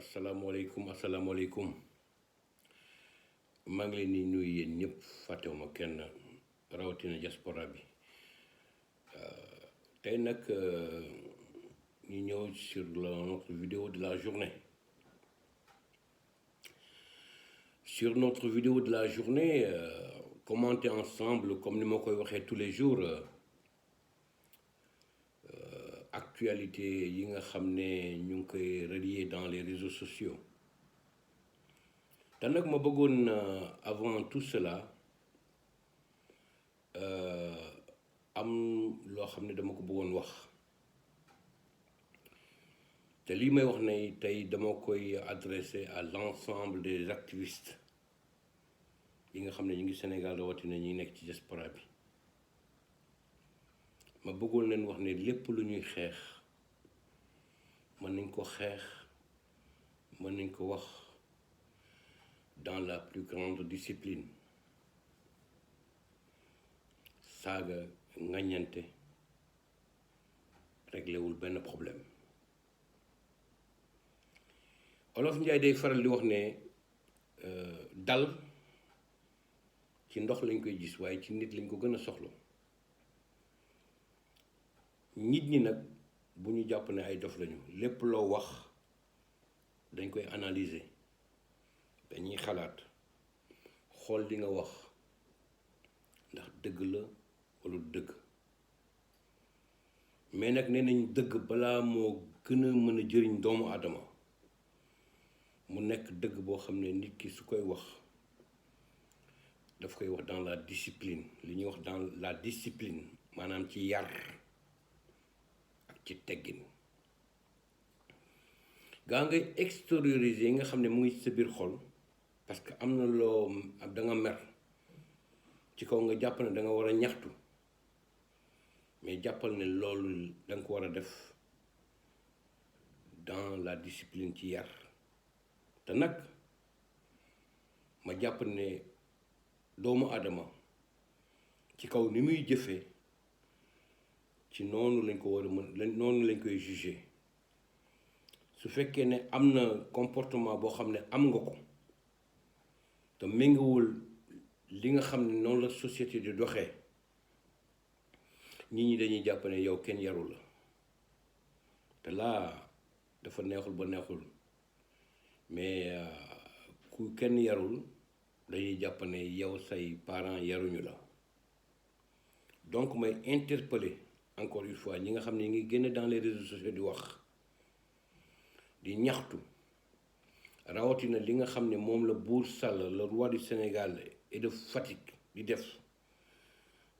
asalaamaaleykum maa ngi leen di nuyu yéen ñëpp fàttewuma kenn rawatina diaspora bi tey nag ñu ñëw sur notre vidéo de la journée. Sur notre vidéo de la journée, commenter ensemble comme ni ma koy waxee tous les jours actualité yi nga xam ne ñu ngi koy relier dans les réseaux sociaux. te nag ma bëggoon avant tout cela am loo xam ne dama ko bëggoon wax te lii may wax ne tey dama koy adressé à l'ensemble des activistes yi nga xam ne ñu ngi Sénégal rawatina ñi nekk ci diaspora bi. ma bëggoon leen wax ne lépp lu ñuy xeex mën nañ ko xeex mën nañ ko wax dans la plus grande discipline. saaga ngaññante réglewul benn problème. Olof Njaay day faral di wax ne dal ci ndox lañ koy gis waaye ci nit lañ ko gën a soxla. nit ñi nag bu ñu jàpp ne ay dof lañu lépp loo wax dañ koy analyser dañuy xalaat xool li nga wax ndax dëgg la walla dëgg mais nag nee nañ dëgg balaa moo gën a mën a jëriñ doomu aadama mu nekk dëgg boo xam ne nit ki su koy wax daf koy wax dans la discipline li ñuy wax dans la discipline maanaam ci yar ci teggin gaa ngay extérioriser yi nga xam ne mu ngi ci sa biir xol parce que am na loo da nga mer ci kaw nga jàpp ne da nga war a ñaxtu mais jàppal ne loolu da nga ko war a def dans la discipline ci yar. te nag ma jàpp ne doomu aadama ci kaw ni muy jëfee ci noonu lañ ko war a mën noonu lañ koy juger. su fekkee ne am na comportement boo xam ne am nga ko te méngawul li nga xam ne noonu la société di doxee nit ñi dañuy jàpp ne yow kenn yarul la te laa dafa neexul ba neexul mais ku kenn yarul dañuy jàpp ne yow say parents yaruñu la. donc may interpeller encore une fois ñi nga xam ne ngi génn dans les réseaux sociaux di wax di ñaxtu rawatina li nga xam ne moom la Buur Sall le roi du Sénégal et de Fatick di def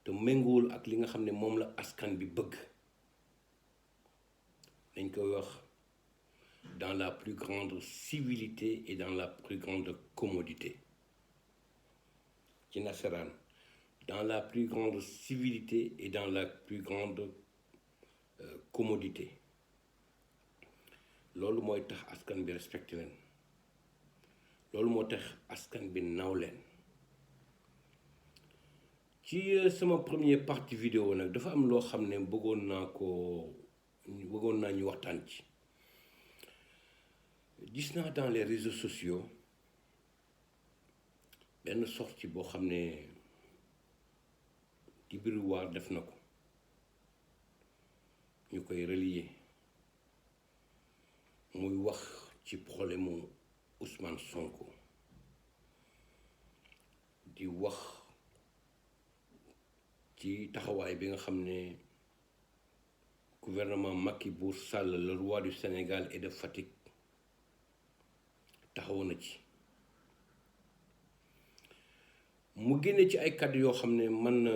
te méngoowul ak li nga xam ne moom la askan bi bëgg. dañ koy wax dans la plus grande civilité et dans la plus grande commodité ci nasaraan dans la plus grande civilité et dans la plus grande commodité. loolu mooy tax askan bi respecté leen loolu moo tax askan bi naw leen. ci sama première partie vidéo nag dafa am loo xam ne bëggoon naa ñu waxtaan ci. gis naa dans les réseaux sociaux benn sortie boo xam ne Djibril War def na ko ñu koy relier muy wax ci problème mu Ousmane Sonko di wax ci taxawaay bi nga xam ne gouvernement Macky Buur Sall le roi du Sénégal et de Fatick taxaw na ci. mu génne ci ay kàddu yoo xam ne man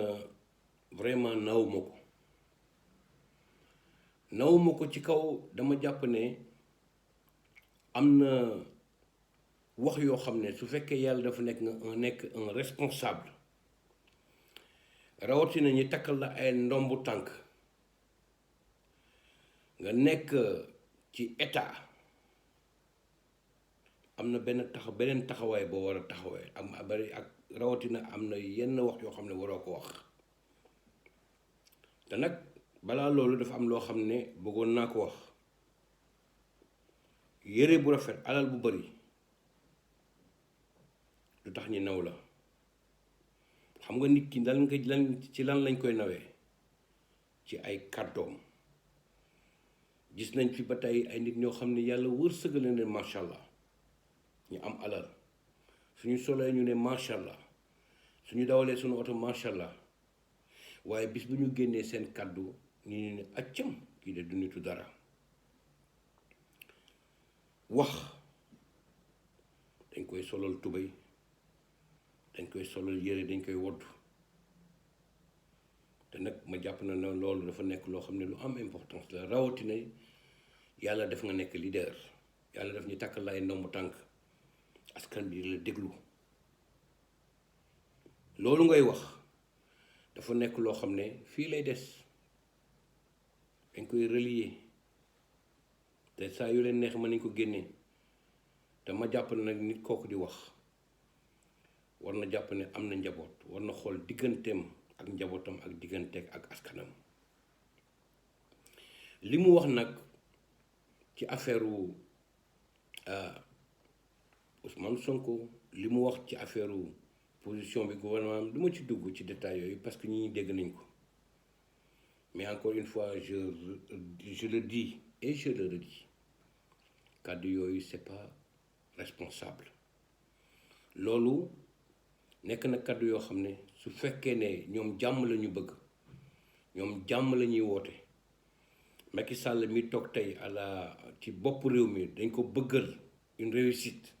vraiment nawuma ko ci kaw dama jàpp ne am na wax yoo xam ne su fekkee yàlla dafa nekk un responsable rawatina ñi takkal la ay ndombu tànk nga nekk ci état am na beneen taxawaay boo war a taxawee ak rawatina am na yenn wax yoo xam ne waroo ko wax. te nag balaa loolu dafa am loo xam ne bëggoon naa ko wax yére bu rafet alal bu bari lu tax ñi naw la xam nga nit ki lan lañ koy nawee ci ay kàddoom. gis nañ fi ba tey ay nit ñoo xam ne yàlla wërsëgale leen macha allah ñu am alal suñu solee ñu ne macha allah suñu dawalee suñu oto macha allah waaye bis bu ñu génnee seen kàddu ñu ne accam kii de du nitu dara. wax dañ koy solal tubéy dañ koy solal yére dañ koy wodd te nag ma jàpp na ne loolu dafa nekk loo xam ne lu am importance la rawatina yàlla def nga nekk leader yàlla def ñu takk lay ndomb tànk askan bi la déglu loolu ngay wax dafa nekk loo xam ne fii lay des dañ koy relier te saa yu leen neex mën nañ ko génnee te ma jàpp ne nag nit kooku di wax war na jàpp ne am na njaboot war na xool digganteem ak njabootam ak digganteeg ak askanam. li mu wax nag ci affaire Ousmane Sonko li mu wax ci affaire position bi gouvernement du ma ci dugg ci détails yooyu parce que ñi dégg nañ ko mais encore une fois je le dis et je le redis kàddu yooyu c'est pas responsable. loolu nekk na kàddu yoo xam ne su fekkee ne ñoom jàmm la ñu bëgg ñoom jàmm la ñuy woote Macky Sall mi toog tey ci bopp réew mi dañ ko bëggal une réussite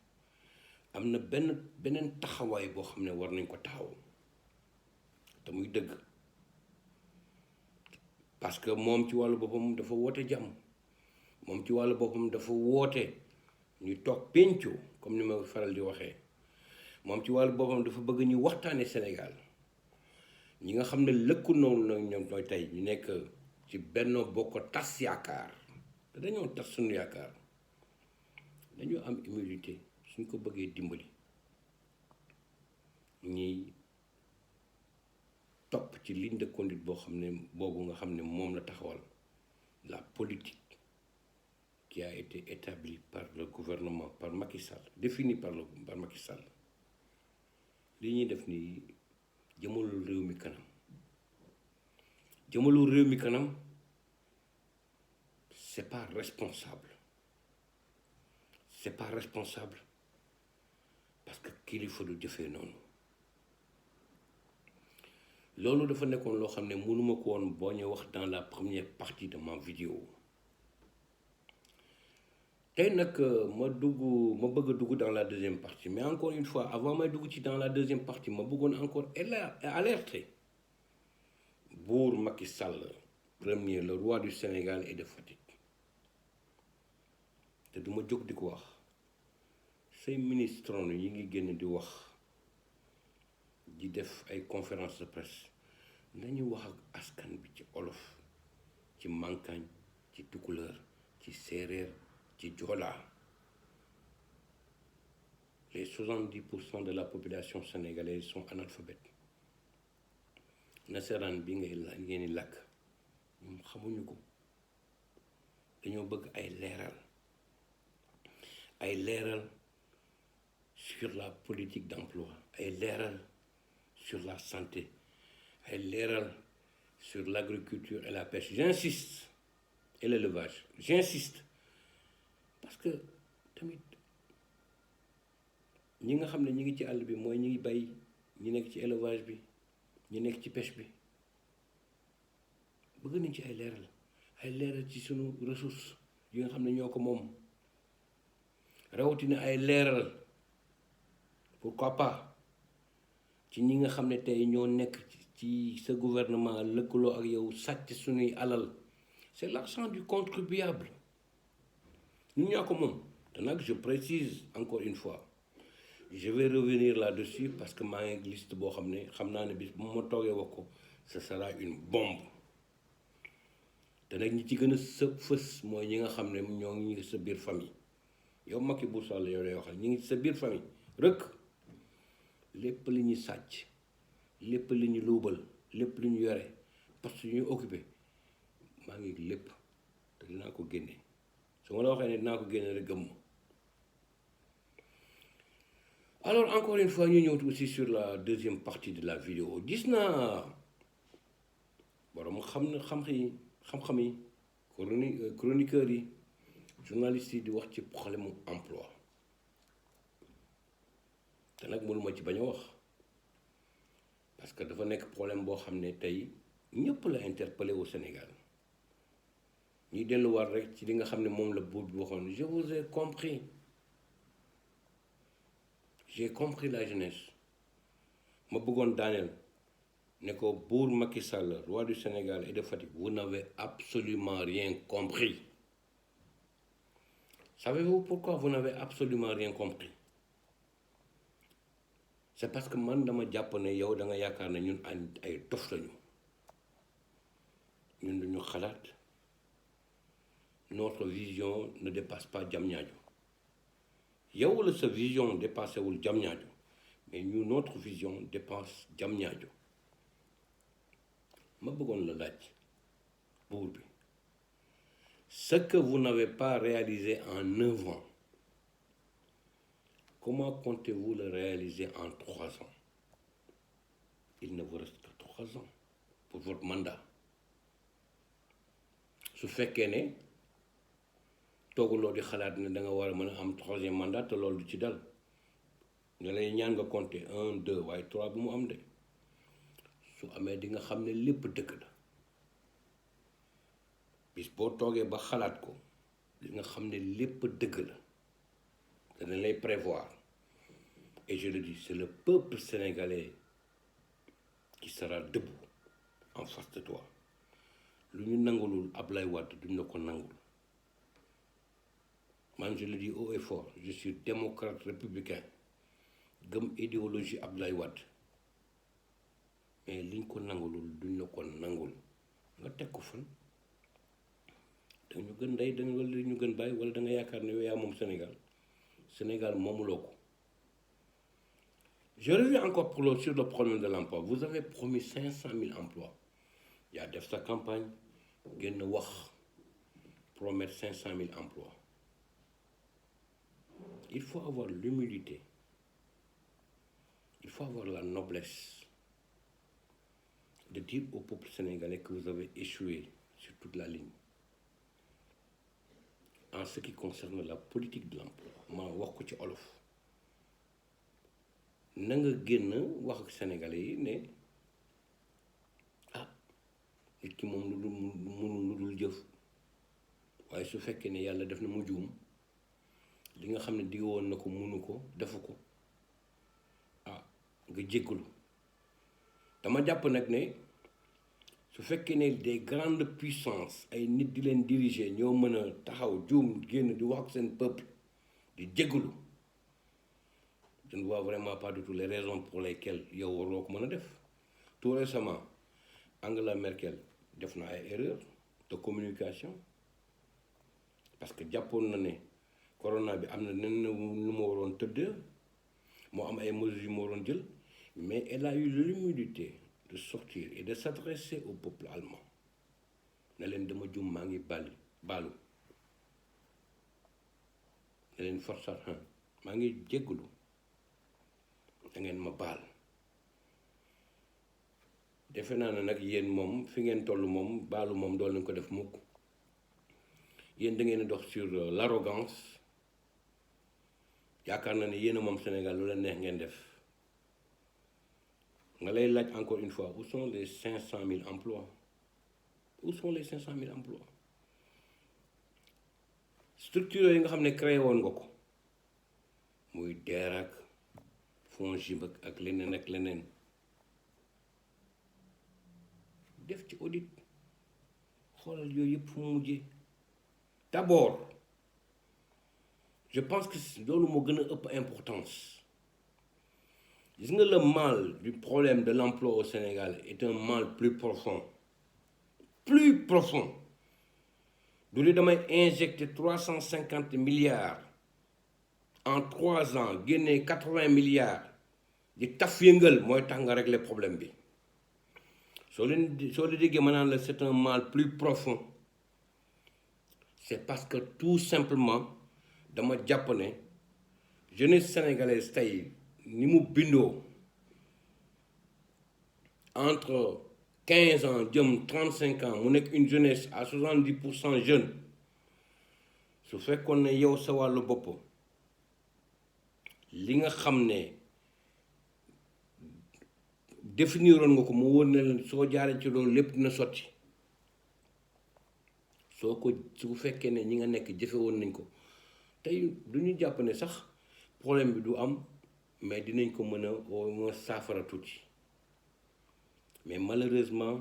am na beneen taxawaay boo xam ne war nañ ko taxaw te muy dëgg parce que moom ci wàllu boppam dafa woote jàmm moom ci wàllu boppam dafa woote ñu toog penco comme ni ma faral di waxee moom ci wàllu boppam dafa bëgg ñu waxtaane Sénégal ñi nga xam ne lëkku noonu nag ñoom ñooy tey ñu nekk ci Benno Bokk Tas Yaakaar te dañoo tas suñu yaakaar dañoo am humilité suñ ko bëggee dimbali ñiy topp ci ligne de conduite boo xam ne boobu nga xam ne moom la taxawal la politique qui a été établie par le gouvernement par Macky Sall définie par Macky Sall li ñuy def nii jëmalul réew mi kanam jëmalul réew mi kanam c'est pas responsable parce que kilifa du jëfee noonu loolu dafa nekkoon loo xam ne mënuma ko woon boo ñu wax dans la première partie de ma vidéo tey nag ma bëgg a dugg dans la deuxième partie mais encore une fois avant may dugg ci dans la deuxième partie ma bëggoon encore alerter buur Macky Sall premier le roi du Sénégal et de Fatick te duma jóg di ko wax say ministres yi ngi génn di wax di def ay conférence de presse nañu wax ak askan bi ci olof ci mankañ ci tukuleur ci séeréer ci joola les 70% de la population sénégalaise sont analphabètes nasaraan bi ngeen di làkk ñoom xamuñu ko dañoo bëgg ay leeral sur la politique d'emploi ay leeral sur la santé ay leeral sur l'agriculture et la pêche j'insiste et l'élevage j'insiste parce que tamit ñi nga xam ne ñi ngi ci àll bi mooy ñi ngi bay ñi nekk ci élevage bi ñi nekk ci pêche bi bëgg nañ ci ay leeral ci sunu ressource yi nga xam ne ñoo ko moom rawatina ay leeral pourquoi pas ci ñi nga xam ne tey ñoo nekk ci sa gouvernement lëkkaloo ak yow sàcc suñuy alal c'est l'argent du contribuable ñun ñoo ko moom te nag je précise encore une fois je vais revenir là-dessus parce que maa ngi liste boo xam ne xam naa ne bis bu ma toogee wax ko ce sera une bombe te nag ñi ci gën a fës mooy ñi nga xam ne ñoo ngi sa biir famille yow Macky Bou Sall yow lay waxal ñi ngi sa biir famille rek lépp li ñu sàcc lépp li ñu luubal lépp li ñu yore parce que ñu occupé maa ngi lépp te dinaa ko génne su ma la waxee ne dinaa ko génne rek gëm. Alors encore une fois ñu ñëw aussi sur la deuxième partie de la vidéo gis naa borom xam-xam yi chroniqueurs yi journalistes yi di wax ci problème mu emploi te nag mënuma ci bañ a wax parce que dafa nekk problème boo xam ne tey ñëpp la interpellé au Sénégal ñuy delluwaat rek ci li nga xam ne moom la buur bi waxoon je vous ai compris. J'ai compris la jeunesse ma bëggoon daaneel ne ko buur Macky Sall roi du Sénégal et de Fatick vous n'avez absolument rien compris. Savez-vous pourquoi vous n'avez absolument rien compris? C'est parce que man dama jàpp ne yow da nga yaakaar ne ñun ay dof lañu ñun duñu xalaat notre vision ne dépasse pas Diamniadio. yow la sa vision dépassé wul Diamniadio mais ñu notre vision dépasse Diamniadio ma bëggoon la laaj buur bi ce que vous n'avez pas réalisé en 9 ans comment comptez-vous le réaliser en 3 ans? Il ne vous reste que 3 ans pour votre mandat su fekkee ne tooguloo di xalaat ne da nga war a mën a am 3e mandat te loolu du ci dal nga lay ñaan nga compter 1 2 waaye 3 bu mu am de su amee di nga xam ne lépp dëgg la bis boo toogee ba xalaat ko di nga xam ne lépp dëgg la te dañ lay prévoir et je le dis c'est le peuple sénégalais qui sera debout en face de toi lu ñu nangulul Ablaye Wade duñ la ko nangul. Man je le dis haut et fort je suis démocrate républicain gëm idéologie Abdoulaye Wade mais liñ ko nangulul duñ la ko nangul nga teg ko fan dañu gën ndey dañu wala ñu gën bàyyi wala da nga yaakaar ne yow yaa moom Sénégal moomuloo ko. Je reviens encore sur le problème de l'emploi. Vous avez promis 500 000 emplois. yaa def sa campagne génn wax promettre 500 000 emplois. Il faut avoir l'humilité, il faut avoir la noblesse de dire au peuple sénégalais que vous avez échoué sur toute la ligne en ce qui concerne la politique de l'emploi. Ma wax ko ci olof na nga génn wax ak sénégalais yi ne nit ki moom lu dul jëf waaye su fekkee ne yàlla def na mu juum li nga xam ne digg woon na ko munu ko defu ko nga jéggalu. dama jàpp nag ne su fekkee ne des grandes puissances ay nit di leen diriger ñoo mën a taxaw juum génn di wax ak seen peuple di jéggalu je ne vois vraiment pas du tout les raisons pour lesquelles yow waroo ko mën a def. Tout récemment Angela Merkel def na ay erreurs de communication parce que jàppoon na ne corona bi am na nen nu ma waroon tëdd moo am ay mesures yu ma waroon jël mais elle a eu l'humilité de sortir et de s'adresser au peuple allemand ne leen dama jum maa ngi baalu ne leen forçat maa ngi jéggulu da ngeen ma baal. defe naa ne nag yéen moom fi ngeen toll moom baalu moom dool nañ ko def mukk yéen da ngeen dox sur l'arrogance yaakaar na ne yéen a moom Sénégal lu leen neex ngeen def. nga lay laaj encore une fois où sont les 500 000 emplois? Où sont les 500 000 emplois? Structure yi nga xam ne créé woon nga ko muy DER ak FONGIP ak leneen def ci audit xoolal yooyu yëpp fu mu mujjee. D'abord je pense que loolu moo gën a ëpp importance. Gis nga le mal du problème de l'emploi au Sénégal est un mal plus profond. Plus profond. Du li damay injecter 350 milliards en 3 ans génnee 80 milliards di taf yëngal mooy tax nga régler problème bi. soo leen déggee ma naan la c'est un mal plus profond c'est parce que tout simplement dama jàpp ne jeunesse sénégalaise tey ni mu bindoo entre 15 ans jëm 35 ans mu nekk une jeunesse à 70% jeune su fekkoon ne yow sa wàllu bopp li nga xam ne définiroon nga ko mu wóor ne leen soo jaaree ci loolu lépp dina sotti su fekkee ne ñi nga nekk jëfe woon nañ ko tey du ñu jàpp ne sax problème bi du am mais dinañ ko mën a saafara tuuti mais malheureusement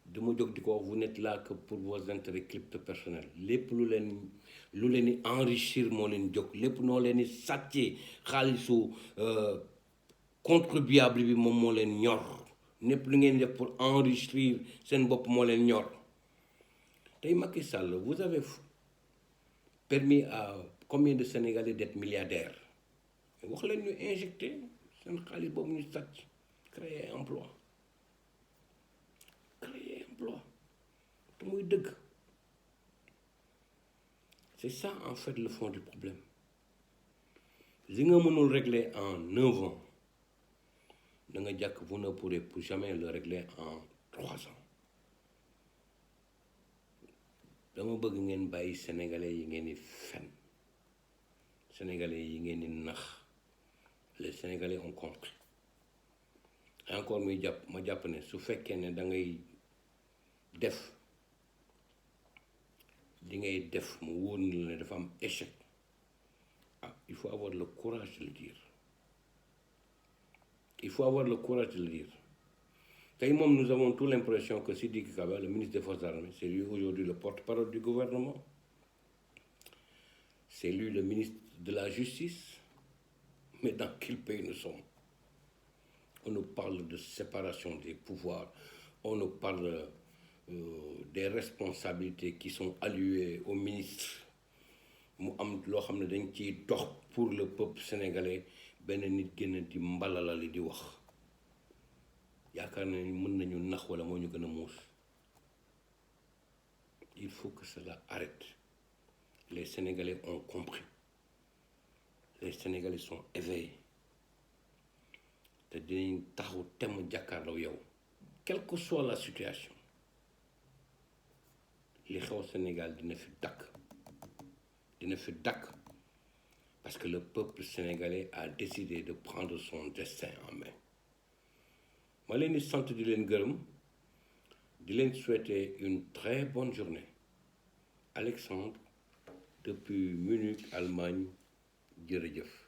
dama jóg di ko vous n'êtes là que pour vos intérêts crypto personnels lépp lu leen di enrichir moo leen jóg lépp noo leen di sàccee xaalisu contribuable bi moom moo leen ñor lépp lu ngeen def pour enrichir seen bopp moo leen ñor tey Macky Sall vous avez permis à combien de Sénégalais d'être milliardaires wax leen ñu injecté seen xaalis boobu ñu sàcc créer emploi te muy dëgg c'est ça en fait le fond du problème li nga mënul régler en 9 ans da nga jàkk vous ne pourrez pour jamais le régler en 3 ans dama bëgg ngeen bàyyi sénégalais yi ngeen di fen sénégalais yi ngeen di nax les sénégalais ont compris encore muy ma jàpp ne su fekkee ne da ngay def li ngay def mu wóor na la ne dafa am échec il faut avoir le courage de le dire tey moom nous avons tout l'impression que Sidiki Kaba le ministre des Forces armées c'est lui aujourd'hui le porte-parole du gouvernement c'est lui le ministre de la justice mais dans quel pays nous sommes? On nous parle de séparation des pouvoirs, on nous parle des responsabilités qui sont allouées au ministre mu am loo xam ne dañ ciy dox pour le peuple sénégalais benn nit génn di mbalalali di wax yaakaar na mën nañu nax wala moo ñu gën a muus. Il faut que cela arrête. Les Sénégalais ont compris, les Sénégalais sont éveillés te dinañ taxaw temm jàkkaarloo yow quelle que soit la situation li xew Sénégal dina fi dakk parce que le peuple sénégalais a décidé de prendre son destin en main. ma leen di sant di leen gërëm di leen souhaiter une très bonne journée. Alexandre depuis Munich, Allemagne, jërëjëf.